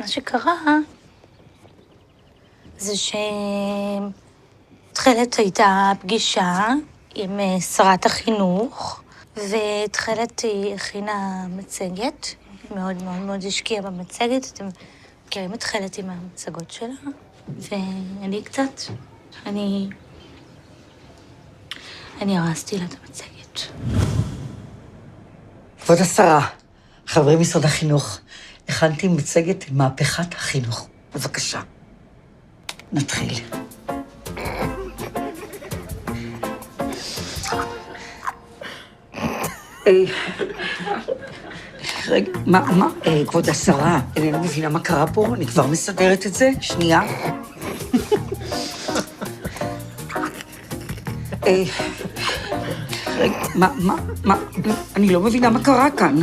מה שקרה זה תכלת הייתה פגישה עם שרת החינוך, ותכלת היא הכינה מצגת, מאוד מאוד מאוד השקיעה במצגת. אתם מכירים את תכלת עם המצגות שלה? ואני קצת, אני הרסתי לה את המצגת. כבוד השרה, חברי משרד החינוך, הכנתי מצגת מהפכת החינוך. בבקשה, נתחיל. רגע, מה? כבוד השרה, אני לא מבינה מה קרה פה, אני כבר מסדרת את זה, שנייה. רגע, מה? אני לא מבינה מה קרה כאן.